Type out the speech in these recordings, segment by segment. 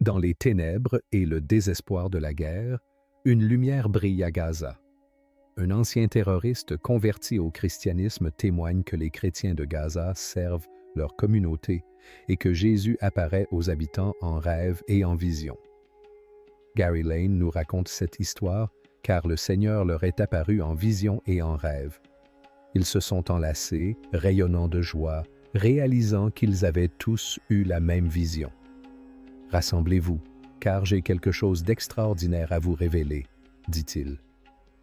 Dans les ténèbres et le désespoir de la guerre, une lumière brille à Gaza. Un ancien terroriste converti au christianisme témoigne que les chrétiens de Gaza servent leur communauté et que Jésus apparaît aux habitants en rêve et en vision. Gary Lane nous raconte cette histoire car le Seigneur leur est apparu en vision et en rêve. Ils se sont enlacés, rayonnant de joie, réalisant qu'ils avaient tous eu la même vision. « Rassemblez-vous, car j'ai quelque chose d'extraordinaire à vous révéler, » dit-il.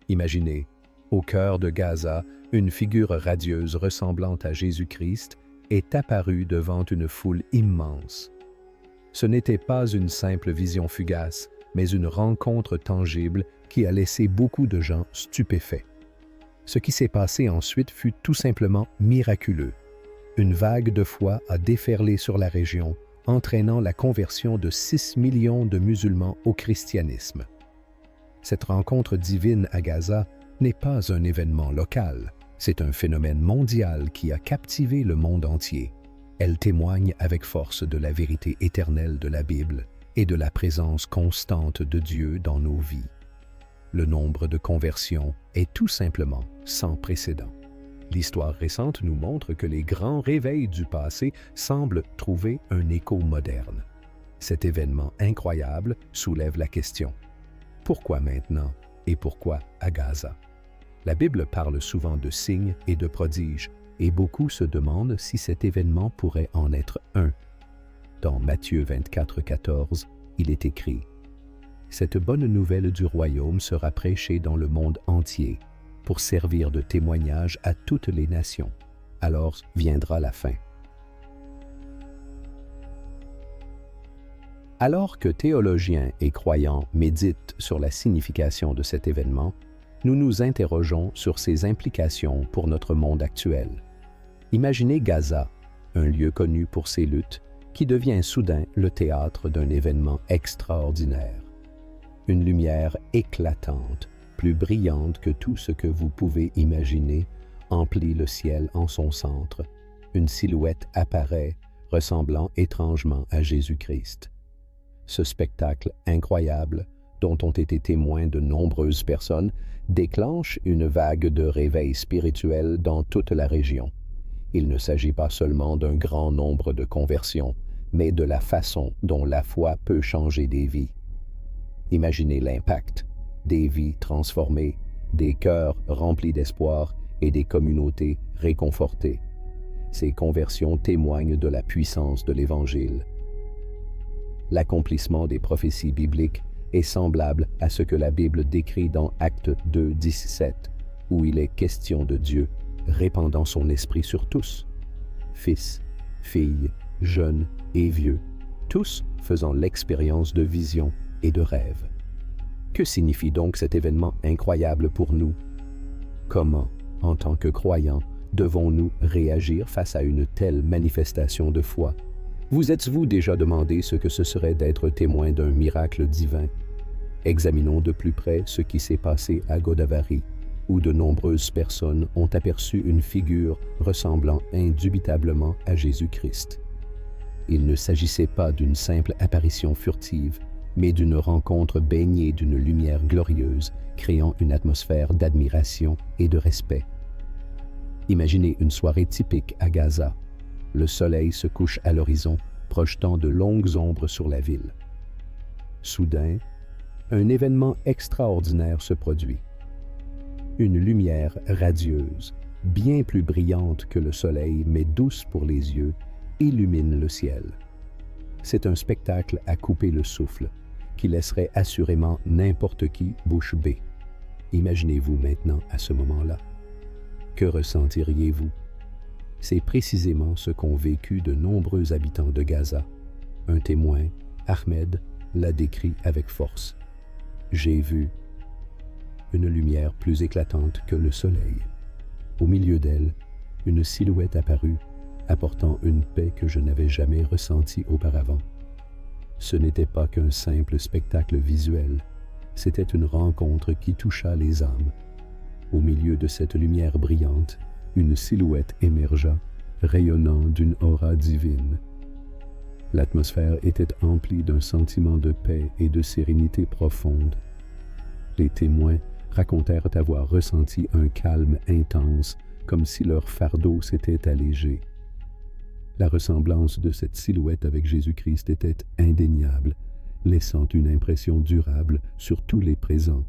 Imaginez, au cœur de Gaza, une figure radieuse ressemblant à Jésus-Christ est apparue devant une foule immense. Ce n'était pas une simple vision fugace, mais une rencontre tangible qui a laissé beaucoup de gens stupéfaits. Ce qui s'est passé ensuite fut tout simplement miraculeux. Une vague de foi a déferlé sur la région, entraînant la conversion de 6 millions de musulmans au christianisme. Cette rencontre divine à Gaza n'est pas un événement local, c'est un phénomène mondial qui a captivé le monde entier. Elle témoigne avec force de la vérité éternelle de la Bible et de la présence constante de Dieu dans nos vies. Le nombre de conversions est tout simplement sans précédent. L'histoire récente nous montre que les grands réveils du passé semblent trouver un écho moderne. Cet événement incroyable soulève la question: pourquoi maintenant et pourquoi à Gaza? La Bible parle souvent de signes et de prodiges, et beaucoup se demandent si cet événement pourrait en être un. Dans Matthieu 24, 14, il est écrit: « Cette bonne nouvelle du royaume sera prêchée dans le monde entier, pour servir de témoignage à toutes les nations. Alors viendra la fin. » Alors que théologiens et croyants méditent sur la signification de cet événement, nous nous interrogeons sur ses implications pour notre monde actuel. Imaginez Gaza, un lieu connu pour ses luttes, qui devient soudain le théâtre d'un événement extraordinaire. Une lumière éclatante, plus brillante que tout ce que vous pouvez imaginer, emplit le ciel en son centre. Une silhouette apparaît, ressemblant étrangement à Jésus-Christ. Ce spectacle incroyable, dont ont été témoins de nombreuses personnes, déclenche une vague de réveil spirituel dans toute la région. Il ne s'agit pas seulement d'un grand nombre de conversions, mais de la façon dont la foi peut changer des vies. Imaginez l'impact: des vies transformées, des cœurs remplis d'espoir et des communautés réconfortées. Ces conversions témoignent de la puissance de l'Évangile. L'accomplissement des prophéties bibliques est semblable à ce que la Bible décrit dans Actes 2, 17, où il est question de Dieu répandant son esprit sur tous, fils, filles, jeunes et vieux, tous faisant l'expérience de visions et de rêves. Que signifie donc cet événement incroyable pour nous? Comment, en tant que croyants, devons-nous réagir face à une telle manifestation de foi? Vous êtes-vous déjà demandé ce que ce serait d'être témoin d'un miracle divin? Examinons de plus près ce qui s'est passé à Godavari, où de nombreuses personnes ont aperçu une figure ressemblant indubitablement à Jésus-Christ. Il ne s'agissait pas d'une simple apparition furtive, mais d'une rencontre baignée d'une lumière glorieuse, créant une atmosphère d'admiration et de respect. Imaginez une soirée typique à Gaza. Le soleil se couche à l'horizon, projetant de longues ombres sur la ville. Soudain, un événement extraordinaire se produit. Une lumière radieuse, bien plus brillante que le soleil mais douce pour les yeux, illumine le ciel. C'est un spectacle à couper le souffle, qui laisserait assurément n'importe qui bouche bée. Imaginez-vous maintenant à ce moment-là. Que ressentiriez-vous? C'est précisément ce qu'ont vécu de nombreux habitants de Gaza. Un témoin, Ahmed, l'a décrit avec force. J'ai vu une lumière plus éclatante que le soleil. Au milieu d'elle, une silhouette apparut, apportant une paix que je n'avais jamais ressentie auparavant. Ce n'était pas qu'un simple spectacle visuel, c'était une rencontre qui toucha les âmes. Au milieu de cette lumière brillante, une silhouette émergea, rayonnant d'une aura divine. L'atmosphère était emplie d'un sentiment de paix et de sérénité profonde. Les témoins racontèrent avoir ressenti un calme intense, comme si leur fardeau s'était allégé. La ressemblance de cette silhouette avec Jésus-Christ était indéniable, laissant une impression durable sur tous les présents.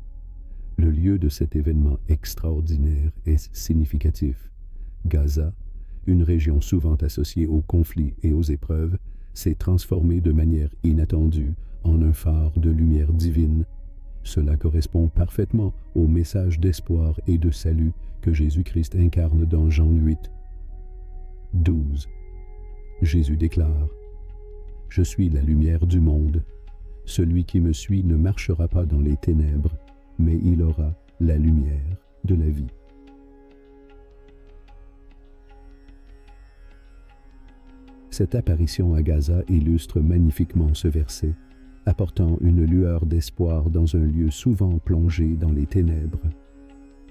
Le lieu de cet événement extraordinaire est significatif. Gaza, une région souvent associée aux conflits et aux épreuves, s'est transformée de manière inattendue en un phare de lumière divine. Cela correspond parfaitement au message d'espoir et de salut que Jésus-Christ incarne dans Jean 8. 12. Jésus déclare: « Je suis la lumière du monde. Celui qui me suit ne marchera pas dans les ténèbres, mais il aura la lumière de la vie. » Cette apparition à Gaza illustre magnifiquement ce verset, apportant une lueur d'espoir dans un lieu souvent plongé dans les ténèbres.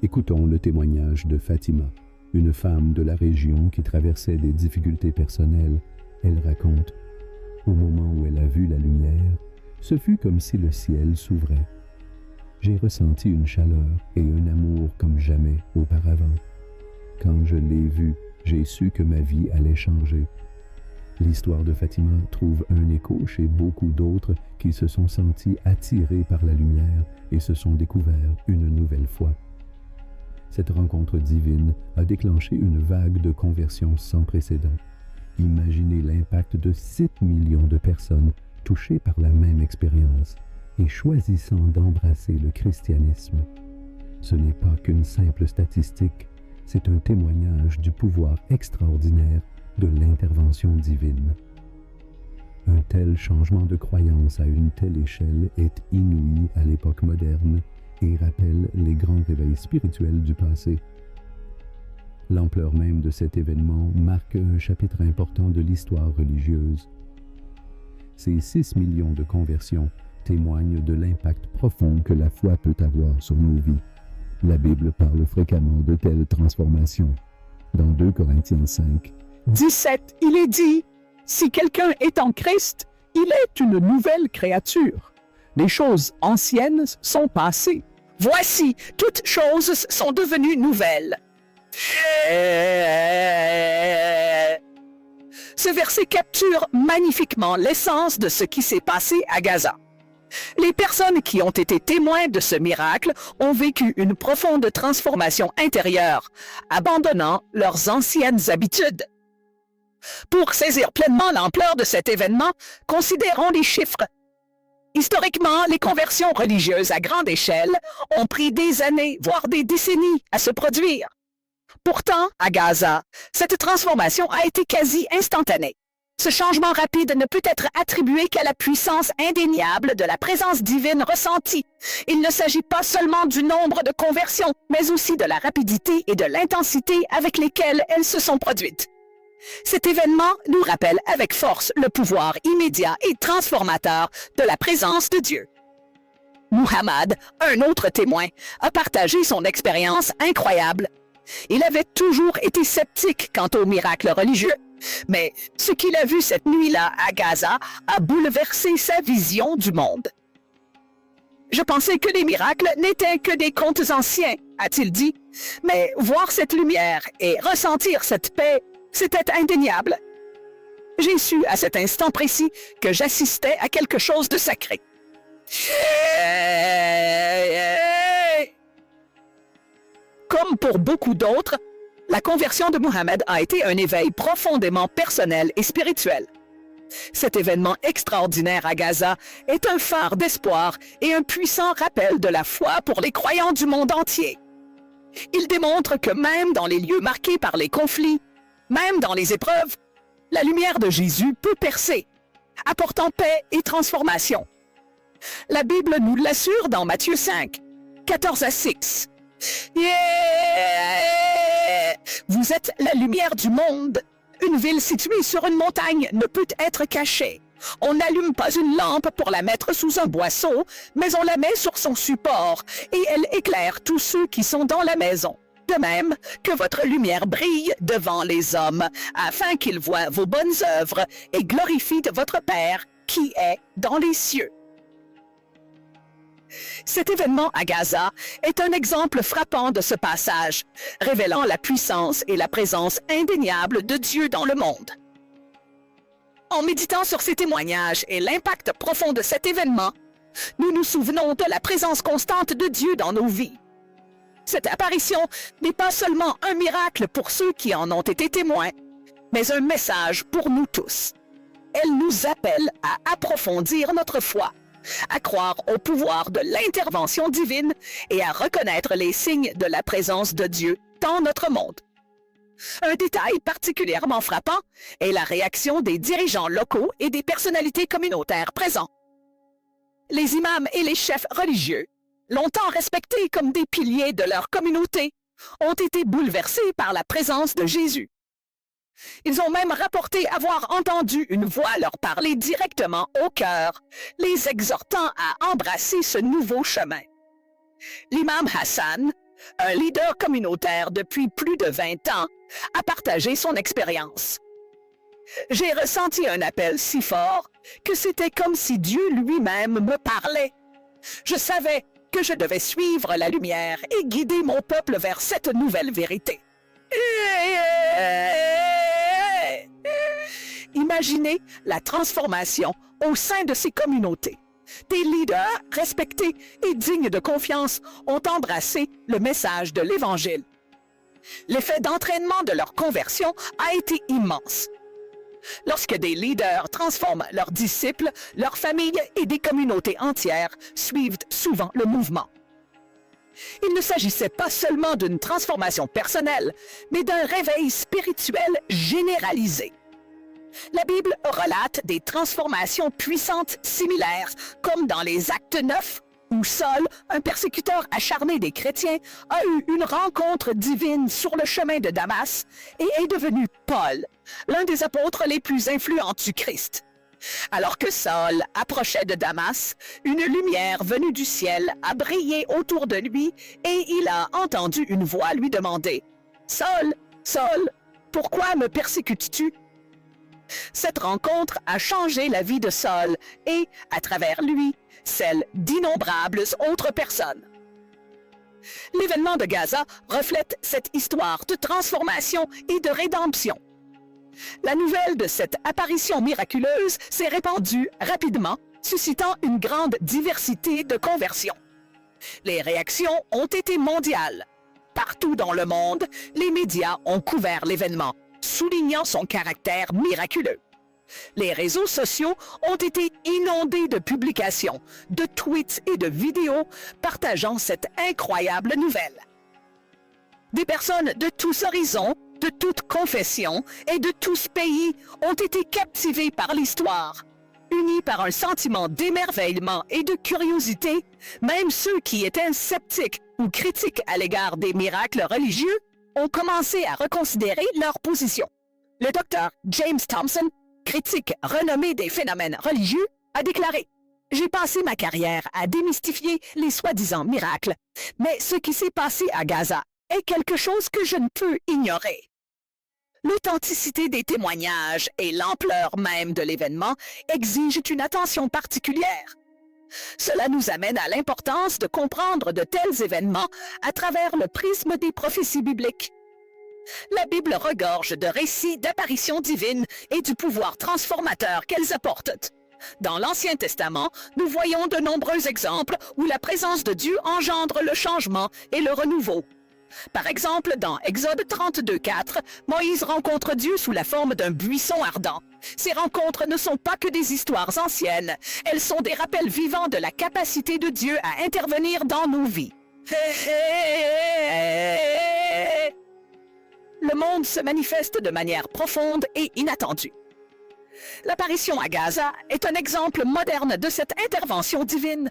Écoutons le témoignage de Fatima, une femme de la région qui traversait des difficultés personnelles. Elle raconte: « Au moment où elle a vu la lumière, ce fut comme si le ciel s'ouvrait. J'ai ressenti une chaleur et un amour comme jamais auparavant. Quand je l'ai vue, j'ai su que ma vie allait changer. » L'histoire de Fatima trouve un écho chez beaucoup d'autres qui se sont sentis attirés par la lumière et se sont découverts une nouvelle foi. Cette rencontre divine a déclenché une vague de conversion sans précédent. Imaginez l'impact de 7 millions de personnes touchées par la même expérience et choisissant d'embrasser le christianisme. Ce n'est pas qu'une simple statistique, c'est un témoignage du pouvoir extraordinaire de l'intervention divine. Un tel changement de croyance à une telle échelle est inouï à l'époque moderne et rappelle les grands réveils spirituels du passé. L'ampleur même de cet événement marque un chapitre important de l'histoire religieuse. Ces 6 millions de conversions témoignent de l'impact profond que la foi peut avoir sur nos vies. La Bible parle fréquemment de telles transformations. Dans 2 Corinthiens 5, 17, il est dit: « Si quelqu'un est en Christ, il est une nouvelle créature. Les choses anciennes sont passées. Voici, toutes choses sont devenues nouvelles. » Ce verset capture magnifiquement l'essence de ce qui s'est passé à Gaza. Les personnes qui ont été témoins de ce miracle ont vécu une profonde transformation intérieure, abandonnant leurs anciennes habitudes. Pour saisir pleinement l'ampleur de cet événement, considérons les chiffres. Historiquement, les conversions religieuses à grande échelle ont pris des années, voire des décennies à se produire. Pourtant, à Gaza, cette transformation a été quasi instantanée. Ce changement rapide ne peut être attribué qu'à la puissance indéniable de la présence divine ressentie. Il ne s'agit pas seulement du nombre de conversions, mais aussi de la rapidité et de l'intensité avec lesquelles elles se sont produites. Cet événement nous rappelle avec force le pouvoir immédiat et transformateur de la présence de Dieu. Muhammad, un autre témoin, a partagé son expérience incroyable. Il avait toujours été sceptique quant aux miracles religieux, mais ce qu'il a vu cette nuit-là à Gaza a bouleversé sa vision du monde. « Je pensais que les miracles n'étaient que des contes anciens, » a-t-il dit, « mais voir cette lumière et ressentir cette paix, c'était indéniable. J'ai su à cet instant précis que j'assistais à quelque chose de sacré. » Comme pour beaucoup d'autres, la conversion de Muhammad a été un éveil profondément personnel et spirituel. Cet événement extraordinaire à Gaza est un phare d'espoir et un puissant rappel de la foi pour les croyants du monde entier. Il démontre que même dans les lieux marqués par les conflits, même dans les épreuves, la lumière de Jésus peut percer, apportant paix et transformation. La Bible nous l'assure dans Matthieu 5, 14-6. Vous êtes la lumière du monde. Une ville située sur une montagne ne peut être cachée. On n'allume pas une lampe pour la mettre sous un boisseau, mais on la met sur son support, et elle éclaire tous ceux qui sont dans la maison. De même que votre lumière brille devant les hommes, afin qu'ils voient vos bonnes œuvres et glorifient votre Père qui est dans les cieux. Cet événement à Gaza est un exemple frappant de ce passage, révélant la puissance et la présence indéniable de Dieu dans le monde. En méditant sur ces témoignages et l'impact profond de cet événement, nous nous souvenons de la présence constante de Dieu dans nos vies. Cette apparition n'est pas seulement un miracle pour ceux qui en ont été témoins, mais un message pour nous tous. Elle nous appelle à approfondir notre foi, à croire au pouvoir de l'intervention divine et à reconnaître les signes de la présence de Dieu dans notre monde. Un détail particulièrement frappant est la réaction des dirigeants locaux et des personnalités communautaires présents. Les imams et les chefs religieux, longtemps respectés comme des piliers de leur communauté, ont été bouleversés par la présence de Jésus. Ils ont même rapporté avoir entendu une voix leur parler directement au cœur, les exhortant à embrasser ce nouveau chemin. L'imam Hassan, un leader communautaire depuis plus de 20 ans, a partagé son expérience. J'ai ressenti un appel si fort que c'était comme si Dieu lui-même me parlait. Je savais que je devais suivre la lumière et guider mon peuple vers cette nouvelle vérité. Imaginez la transformation au sein de ces communautés. Des leaders respectés et dignes de confiance ont embrassé le message de l'Évangile. L'effet d'entraînement de leur conversion a été immense. Lorsque des leaders transforment leurs disciples, leurs familles et des communautés entières suivent souvent le mouvement. Il ne s'agissait pas seulement d'une transformation personnelle, mais d'un réveil spirituel généralisé. La Bible relate des transformations puissantes similaires, comme dans les Actes 9, où Saul, un persécuteur acharné des chrétiens, a eu une rencontre divine sur le chemin de Damas et est devenu Paul, l'un des apôtres les plus influents du Christ. Alors que Saul approchait de Damas, une lumière venue du ciel a brillé autour de lui et il a entendu une voix lui demander « Saul, Saul, pourquoi me persécutes-tu » Cette rencontre a changé la vie de Saul et, à travers lui, celle d'innombrables autres personnes. L'événement de Gaza reflète cette histoire de transformation et de rédemption. La nouvelle de cette apparition miraculeuse s'est répandue rapidement, suscitant une grande diversité de conversions. Les réactions ont été mondiales. Partout dans le monde, les médias ont couvert l'événement, soulignant son caractère miraculeux. Les réseaux sociaux ont été inondés de publications, de tweets et de vidéos partageant cette incroyable nouvelle. Des personnes de tous horizons, de toutes confessions et de tous pays ont été captivées par l'histoire. Unis par un sentiment d'émerveillement et de curiosité, même ceux qui étaient sceptiques ou critiques à l'égard des miracles religieux ont commencé à reconsidérer leur position. Le docteur James Thompson, critique renommé des phénomènes religieux, a déclaré « J'ai passé ma carrière à démystifier les soi-disant miracles, mais ce qui s'est passé à Gaza est quelque chose que je ne peux ignorer. » L'authenticité des témoignages et l'ampleur même de l'événement exigent une attention particulière. Cela nous amène à l'importance de comprendre de tels événements à travers le prisme des prophéties bibliques. La Bible regorge de récits d'apparitions divines et du pouvoir transformateur qu'elles apportent. Dans l'Ancien Testament, nous voyons de nombreux exemples où la présence de Dieu engendre le changement et le renouveau. Par exemple, dans Exode 32:4, Moïse rencontre Dieu sous la forme d'un buisson ardent. Ces rencontres ne sont pas que des histoires anciennes, elles sont des rappels vivants de la capacité de Dieu à intervenir dans nos vies. Le monde se manifeste de manière profonde et inattendue. L'apparition à Gaza est un exemple moderne de cette intervention divine.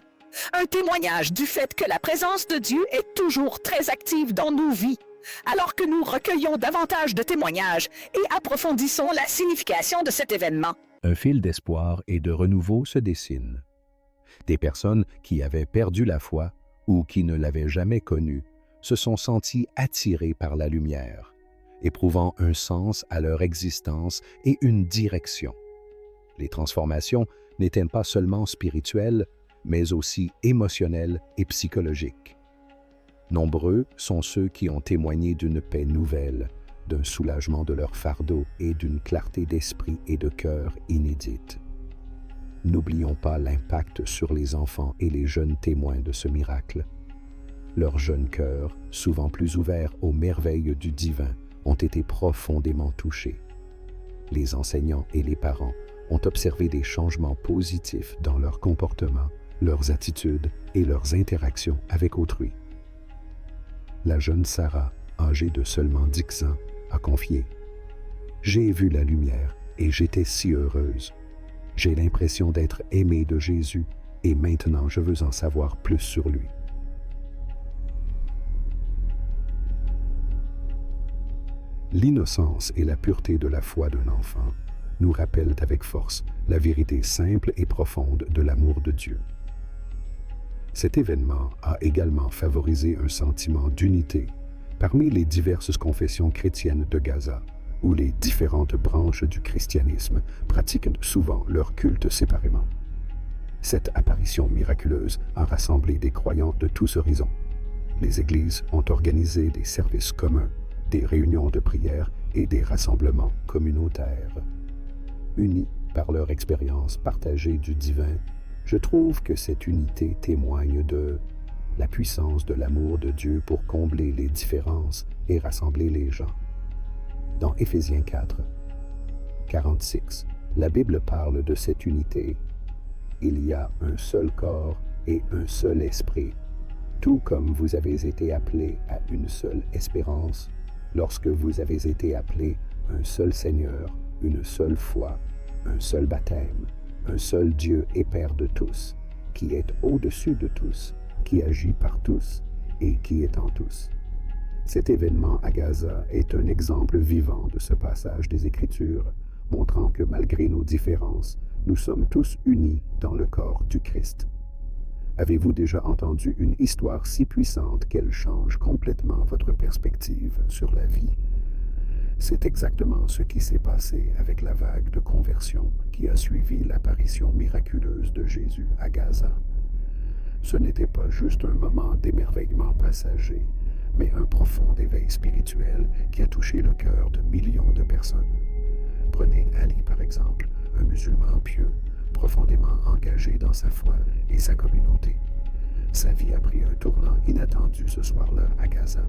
Un témoignage du fait que la présence de Dieu est toujours très active dans nos vies, alors que nous recueillons davantage de témoignages et approfondissons la signification de cet événement. Un fil d'espoir et de renouveau se dessine. Des personnes qui avaient perdu la foi ou qui ne l'avaient jamais connue se sont sentis attirés par la lumière, éprouvant un sens à leur existence et une direction. Les transformations n'étaient pas seulement spirituelles, mais aussi émotionnelles et psychologiques. Nombreux sont ceux qui ont témoigné d'une paix nouvelle, d'un soulagement de leur fardeau et d'une clarté d'esprit et de cœur inédite. N'oublions pas l'impact sur les enfants et les jeunes témoins de ce miracle. Leurs jeunes cœurs, souvent plus ouverts aux merveilles du divin, ont été profondément touchés. Les enseignants et les parents ont observé des changements positifs dans leur comportement, leurs attitudes et leurs interactions avec autrui. La jeune Sarah, âgée de seulement 10 ans, a confié « J'ai vu la lumière et j'étais si heureuse. J'ai l'impression d'être aimée de Jésus et maintenant je veux en savoir plus sur lui. » L'innocence et la pureté de la foi d'un enfant nous rappellent avec force la vérité simple et profonde de l'amour de Dieu. Cet événement a également favorisé un sentiment d'unité parmi les diverses confessions chrétiennes de Gaza, où les différentes branches du christianisme pratiquent souvent leur culte séparément. Cette apparition miraculeuse a rassemblé des croyants de tous horizons. Les églises ont organisé des services communs, des réunions de prière et des rassemblements communautaires. Unis par leur expérience partagée du divin, je trouve que cette unité témoigne de la puissance de l'amour de Dieu pour combler les différences et rassembler les gens. Dans Éphésiens 4, 46, la Bible parle de cette unité. Il y a un seul corps et un seul esprit, tout comme vous avez été appelés à une seule espérance, lorsque vous avez été appelés un seul Seigneur, une seule foi, un seul baptême, un seul Dieu et Père de tous, qui est au-dessus de tous, qui agit par tous et qui est en tous. Cet événement à Gaza est un exemple vivant de ce passage des Écritures, montrant que malgré nos différences, nous sommes tous unis dans le corps du Christ. Avez-vous déjà entendu une histoire si puissante qu'elle change complètement votre perspective sur la vie? C'est exactement ce qui s'est passé avec la vague de conversion qui a suivi l'apparition miraculeuse de Jésus à Gaza. Ce n'était pas juste un moment d'émerveillement passager, mais un profond éveil spirituel qui a touché le cœur de millions de personnes. Prenez Ali par exemple, un musulman pieux, profondément engagé dans sa foi et sa communauté. Sa vie a pris un tournant inattendu ce soir-là à Gaza.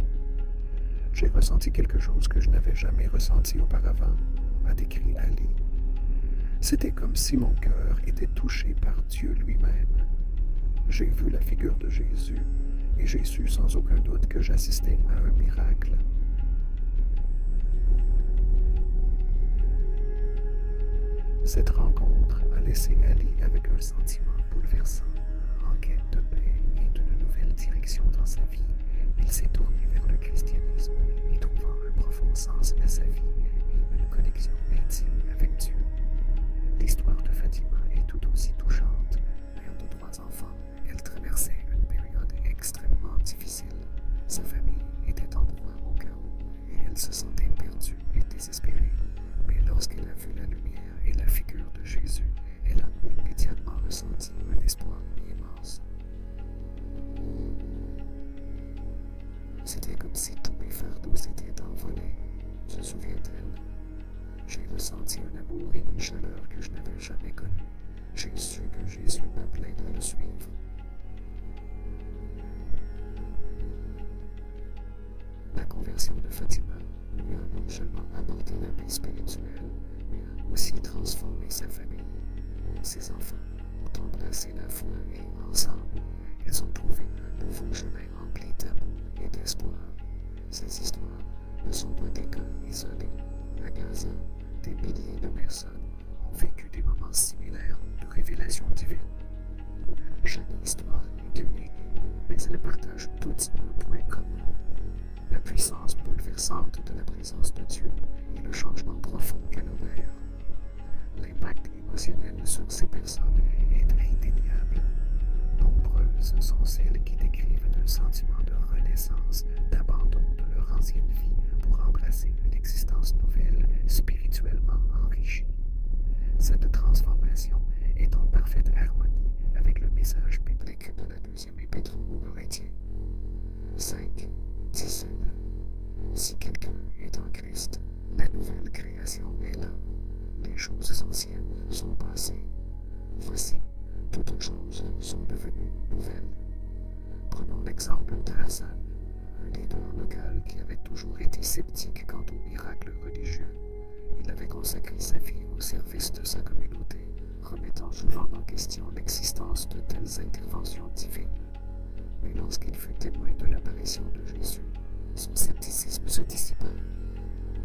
J'ai ressenti quelque chose que je n'avais jamais ressenti auparavant, a décrit Ali. C'était comme si mon cœur était touché par Dieu lui-même. J'ai vu la figure de Jésus et j'ai su sans aucun doute que j'assistais à un miracle. Cette rencontre a laissé Ali avec un sentiment bouleversant, en quête de paix et d'une nouvelle direction dans sa vie. Il s'est tourné vers le christianisme et trouvant un profond sens à sa vie et une connexion intime avec Dieu. L'histoire de Fatima est tout aussi touchante. Mère de 3 enfants, elle traversait une période extrêmement difficile. Sa famille était en proie au chaos et elle se sentait perdue et désespérée. Mais lorsqu'elle a vu la lumière et la figure de Jésus, elle a immédiatement ressenti un espoir immense. C'était comme si tous mes fardeaux s'étaient envolés, se souvient-elle. J'ai ressenti un amour et une chaleur que je n'avais jamais connus. J'ai su que Jésus m'appelait de le suivre. La conversion de Fatima lui a non seulement apporté la paix spirituelle, mais a aussi transformé sa famille. Ses enfants ont embrassé la foi et ensemble, ils ont trouvé un nouveau chemin rempli d'amour et d'espoir. Ces histoires ne sont pas des cas isolés. À Gaza, des milliers de personnes ont vécu des moments similaires de révélation divine. Chaque histoire est unique, mais elles partagent toutes un point commun. La puissance bouleversante de la présence de Dieu et le changement profond qu'elle opère. L'impact émotionnel sur ces personnes est indéniable. Nombreuses sont celles qui décrivent un sentiment de renaissance reconnaissance, d'abandon de leur ancienne vie pour embrasser une existence nouvelle, spirituellement enrichie. Cette transformation est en parfaite harmonie avec le message biblique de la deuxième épître aux Corinthiens. 5, 17. Si quelqu'un est en Christ, la nouvelle création est là. Les choses anciennes sont passées. Voici, toutes choses sont devenues nouvelles. Prenons l'exemple d'Hassan, un leader local qui avait toujours été sceptique quant aux miracles religieux. Il avait consacré sa vie au service de sa communauté, remettant souvent en question l'existence de telles interventions divines. Mais lorsqu'il fut témoin de l'apparition de Jésus, son scepticisme se dissipa.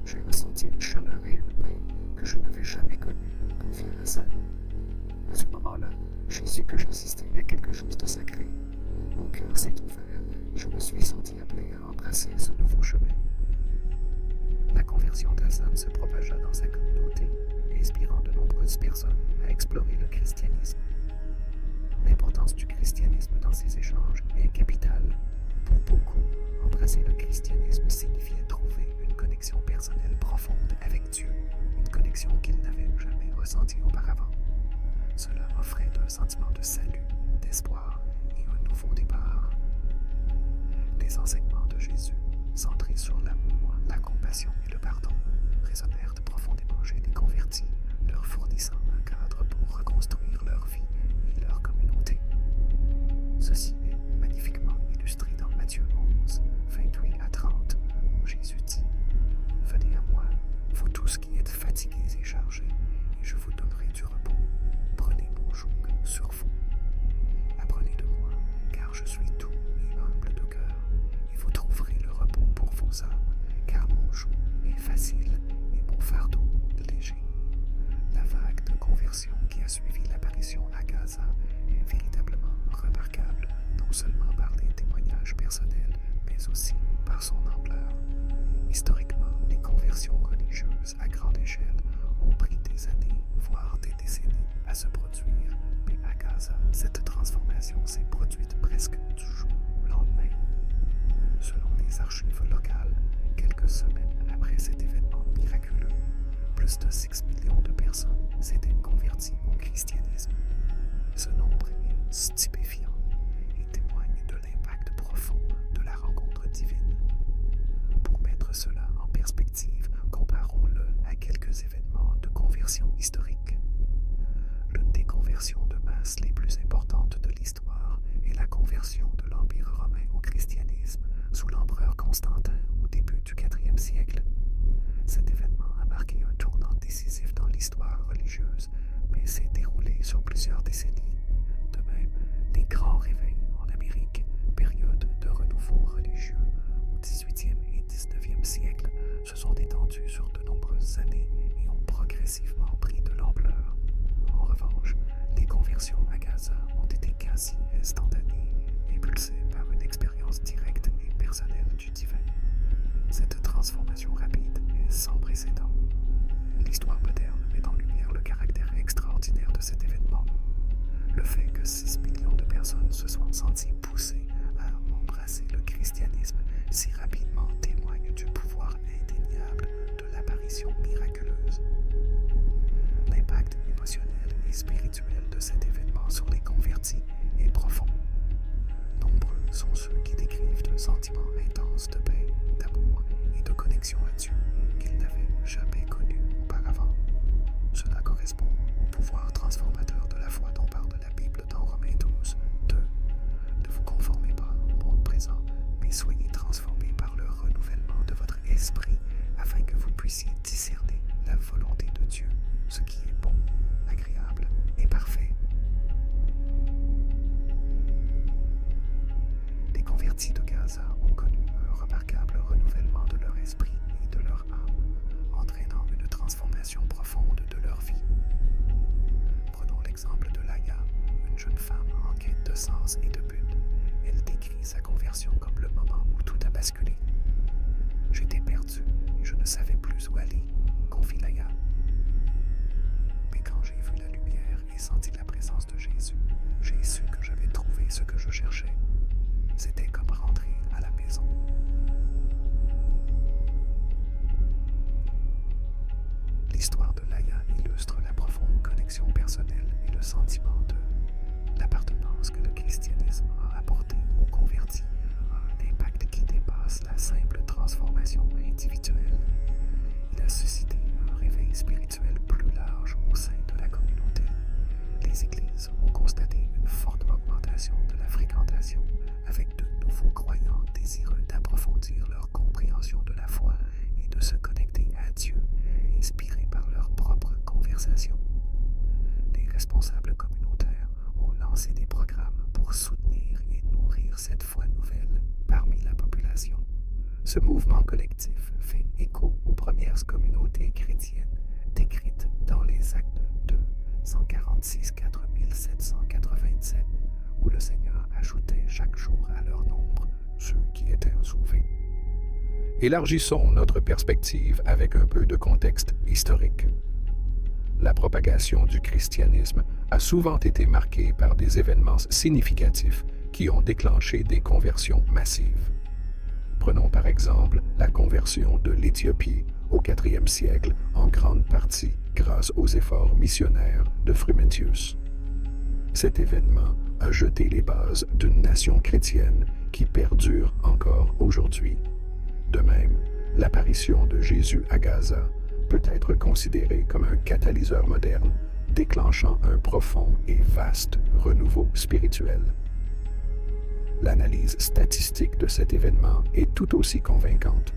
J'ai ressenti une chaleur et une paix que je n'avais jamais connue, confia Hassan. À ce moment-là, j'ai su que j'assistais à quelque chose de sacré. Mon cœur s'est ouvert et je me suis senti appelé à embrasser ce nouveau chemin. La conversion d'Hassan se propagea dans sa communauté, inspirant de nombreuses personnes à explorer le christianisme. L'importance du christianisme dans ces échanges est capitale. Pour beaucoup, embrasser le christianisme signifiait trouver une connexion personnelle profonde avec Dieu, une connexion qu'ils n'avaient jamais ressentie auparavant. Cela offrait un sentiment de salut, d'espoir et un nouveau départ. Les enseignements de Jésus, centrés sur l'amour, la compassion et le pardon, résonnèrent profondément chez les convertis, leur fournissant un cadre pour reconstruire leur vie et leur communauté. Ceci est magnifiquement illustré dans Matthieu 11, 28 à 30, où Jésus dit « Venez à moi, vous tous qui êtes fatigués et chargés, et je vous donnerai du repos. Prenez mon joug sur vous. Apprenez de moi, car je suis doux et humble de cœur, et vous trouverez le repos pour vos âmes, car mon joug est facile et mon fardeau léger. » La vague de conversion qui a suivi l'apparition à Gaza est véritablement remarquable, non seulement par les témoignages personnels, mais aussi par son ampleur. Historiquement, les conversions religieuses à grande échelle ont pris des années, voire des décennies, à se produire, mais à Gaza, cette transformation s'est produite presque du jour au lendemain. Selon les archives locales, quelques semaines après cet événement miraculeux, plus de 6 millions de personnes s'étaient converties au christianisme. Ce nombre est stupéfiant et témoigne de l'impact profond de la rencontre divine. Pour mettre cela en perspective, comparons-le à quelques événements de conversion historique. L'une des conversions de masse les plus importantes de l'histoire est la conversion de l'Empire romain au christianisme sous l'empereur Constantin au début du IVe siècle. Cet événement a marqué un tournant décisif dans l'histoire religieuse, mais s'est déroulé sur plusieurs décennies. De même, les grands réveils en Amérique, période de renouveau religieux au XVIIIe et XIXe siècle, se sont étendus sur de nombreuses années et ont progressivement pris de l'ampleur. En revanche, les conversions à Gaza ont été quasi instantanées, impulsées par une expérience directe et personnelle du divin. Cette transformation rapide est sans précédent. L'histoire moderne met en lumière le caractère extraordinaire de cet événement. Le fait que 6 millions de personnes se soient senties poussées à embrasser le christianisme si rapidement témoigne du pouvoir indéniable de l'apparition miraculeuse. L'impact émotionnel et spirituel de cet événement sur les convertis est profond. Nombreux sont ceux qui décrivent un sentiment intense de paix, d'amour et de connexion à Dieu qu'ils n'avaient jamais connu auparavant. Cela correspond au pouvoir transformateur de la foi dont parle la Bible dans Romains 12, 2. Ne vous conformez pas au monde présent, mais soyez transformés par le renouvellement de votre esprit afin que vous puissiez discerner la volonté de Dieu, ce qui est bon, agréable et parfait. Les convertis de Gaza ont connu un remarquable renouvellement de leur esprit et de leur âme, entraînant une transformation profonde de leur vie. Prenons l'exemple de Laïa, une jeune femme en quête de sens et de but. Elle décrit sa conversion comme le moment où tout a basculé. « J'étais perdu et je ne savais plus où aller », confie Laïa. Mais quand j'ai vu la lumière et senti la présence de Jésus, j'ai su que j'avais trouvé ce que je cherchais. C'était comme rentrer à la maison. dépasse la simple transformation individuelle. Il a suscité un réveil spirituel plus large au sein de la communauté. Les églises ont constaté une forte augmentation de la fréquentation avec de nouveaux croyants désireux d'approfondir leur compréhension de la foi et de se connecter à Dieu, inspirés par leur propre conversation. Les responsables communautaires ont lancé des programmes pour soutenir et nourrir cette foi nouvelle parmi la population. Ce mouvement collectif fait écho aux premières communautés chrétiennes décrites dans les Actes 2, 146 4787, où le Seigneur ajoutait chaque jour à leur nombre ceux qui étaient sauvés. Élargissons notre perspective avec un peu de contexte historique. La propagation du christianisme a souvent été marquée par des événements significatifs qui ont déclenché des conversions massives. Prenons par exemple la conversion de l'Éthiopie au IVe siècle, en grande partie grâce aux efforts missionnaires de Frumentius. Cet événement a jeté les bases d'une nation chrétienne qui perdure encore aujourd'hui. De même, l'apparition de Jésus à Gaza peut être considérée comme un catalyseur moderne, déclenchant un profond et vaste renouveau spirituel. L'analyse statistique de cet événement est tout aussi convaincante.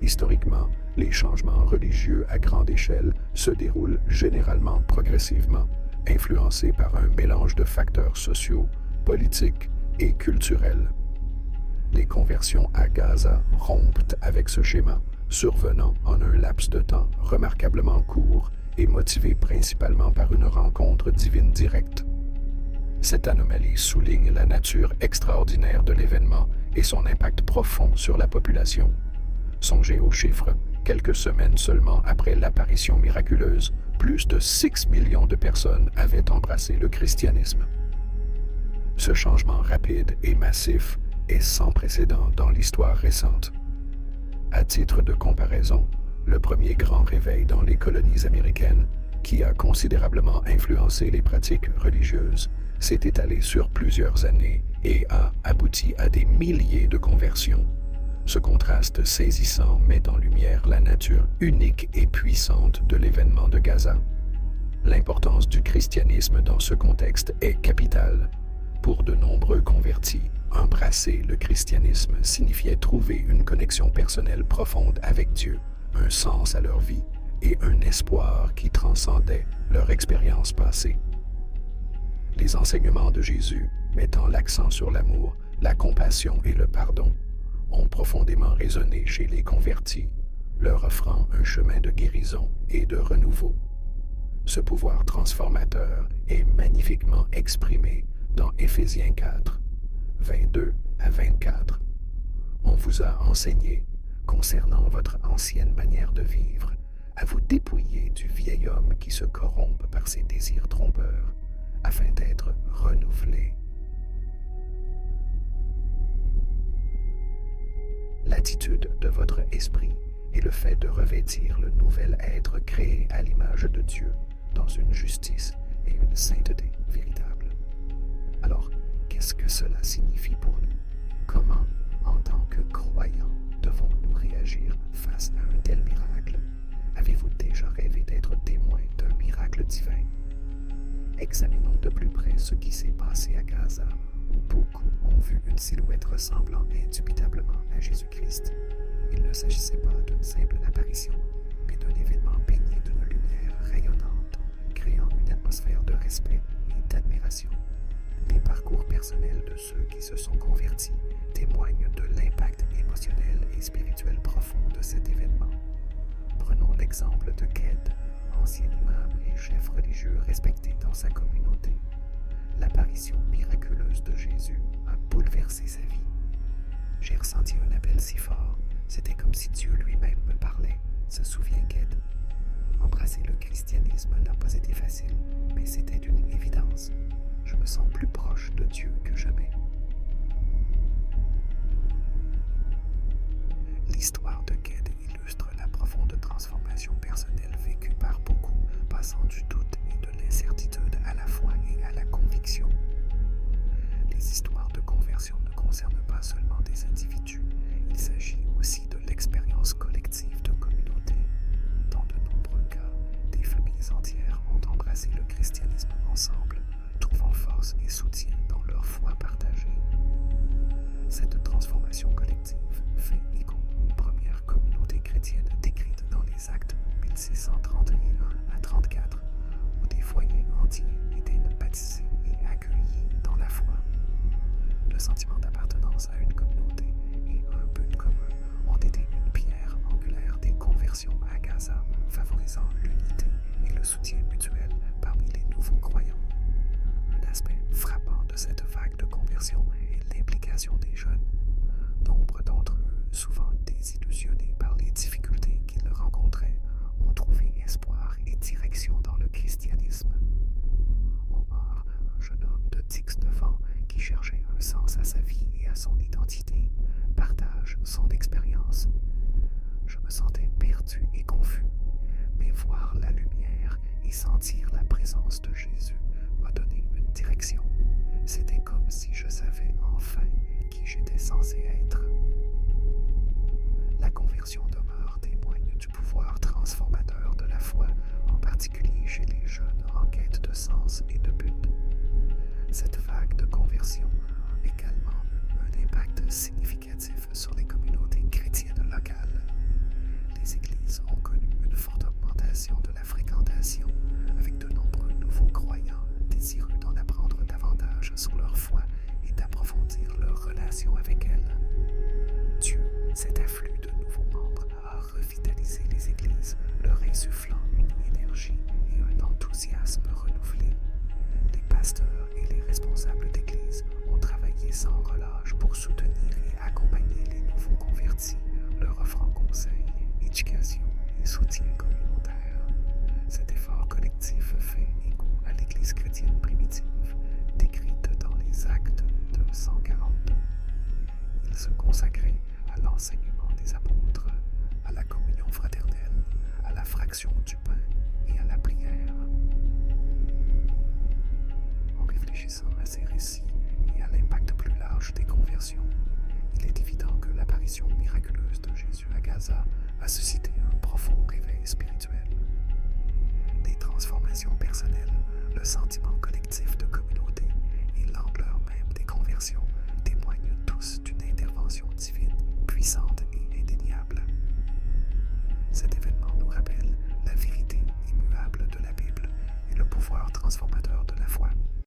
Historiquement, les changements religieux à grande échelle se déroulent généralement progressivement, influencés par un mélange de facteurs sociaux, politiques et culturels. Les conversions à Gaza rompent avec ce schéma, survenant en un laps de temps remarquablement court et motivé principalement par une rencontre divine directe. Cette anomalie souligne la nature extraordinaire de l'événement et son impact profond sur la population. Songez aux chiffres, quelques semaines seulement après l'apparition miraculeuse, plus de 6 millions de personnes avaient embrassé le christianisme. Ce changement rapide et massif est sans précédent dans l'histoire récente. À titre de comparaison, le premier grand réveil dans les colonies américaines, qui a considérablement influencé les pratiques religieuses, s'est étalé sur plusieurs années et a abouti à des milliers de conversions. Ce contraste saisissant met en lumière la nature unique et puissante de l'événement de Gaza. L'importance du christianisme dans ce contexte est capitale. Pour de nombreux convertis, embrasser le christianisme signifiait trouver une connexion personnelle profonde avec Dieu, un sens à leur vie et un espoir qui transcendait leur expérience passée. Les enseignements de Jésus, mettant l'accent sur l'amour, la compassion et le pardon, ont profondément résonné chez les convertis, leur offrant un chemin de guérison et de renouveau. Ce pouvoir transformateur est magnifiquement exprimé dans Éphésiens 4, 22 à 24. On vous a enseigné, concernant votre ancienne manière de vivre, à vous dépouiller du vieil homme qui se corrompt par ses désirs trompeurs, afin d'être renouvelé. L'attitude de votre esprit est le fait de revêtir le nouvel être créé à l'image de Dieu dans une justice et une sainteté véritable. Alors, qu'est-ce que cela signifie pour nous? Comment, en tant que croyants, devons-nous réagir face à un tel miracle? Avez-vous déjà rêvé d'être témoin d'un miracle divin? Examinons de plus près ce qui s'est passé à Gaza, où beaucoup ont vu une silhouette ressemblant indubitablement à Jésus-Christ. Il ne s'agissait pas d'une simple apparition, mais d'un événement baigné d'une lumière rayonnante, créant une atmosphère de respect et d'admiration. Les parcours personnels de ceux qui se sont convertis témoignent de l'impact émotionnel et spirituel profond de cet événement. Prenons l'exemple de Ked, ancien imam et chef religieux respecté dans sa communauté. L'apparition miraculeuse de Jésus a bouleversé sa vie. J'ai ressenti un appel si fort, c'était comme si Dieu lui-même me parlait, se souvient Ked. Embrasser le christianisme n'a pas été facile, mais c'était une évidence. Je me sens plus proche de Dieu que jamais. L'histoire de Ked illustre la profonde transformation personnelle vécue par beaucoup, passant du doute et de l'incertitude à la foi et à la conviction. Les histoires de conversion ne concernent pas seulement des individus, il s'agit sentiment d'appartenance à une communauté et un but commun ont été une pierre angulaire des conversions à Gaza, favorisant l'unité et le soutien mutuel parmi les nouveaux croyants. Un aspect frappant de cette vague de conversion est l'implication des jeunes. Nombre d'entre eux, souvent désillusionnés par les difficultés qu'ils rencontraient, ont trouvé espoir et direction dans le christianisme. Omar, un jeune homme de 19 ans qui cherchait un sens à sa vie et à son identité, partage son expérience. Je me sentais perdu et confus, mais voir la lumière et sentir la présence de Jésus m'a donné une direction. C'était comme si je savais enfin qui j'étais censé être. La conversion d'Omar témoigne du pouvoir transformateur de la foi, en particulier chez les jeunes en quête de sens et de but. Cette vague de conversion a également eu un impact significatif sur les communautés chrétiennes locales. Les églises ont connu une forte augmentation de la fréquentation, avec de nombreux nouveaux croyants désireux d'en apprendre davantage sur leur foi et d'approfondir leur relation avec elle. Dieu, cet afflux de nouveaux membres, a revitalisé les églises, leur insufflant une énergie et un enthousiasme renouvelé. Les pasteurs et les responsables d'église ont travaillé sans relâche pour soutenir et accompagner les nouveaux convertis, leur offrant conseils, éducation et soutien communautaire. Cet effort collectif fait écho à l'Église chrétienne primitive, décrite dans les Actes de 142. Il se consacrait à l'enseignement des apôtres, à la communion fraternelle, à la fraction du pain et à la prière. En réfléchissant à ces récits et à l'impact plus large des conversions, il est évident que l'apparition miraculeuse de Jésus à Gaza a suscité un profond réveil spirituel. Les transformations personnelles, le sentiment collectif de communauté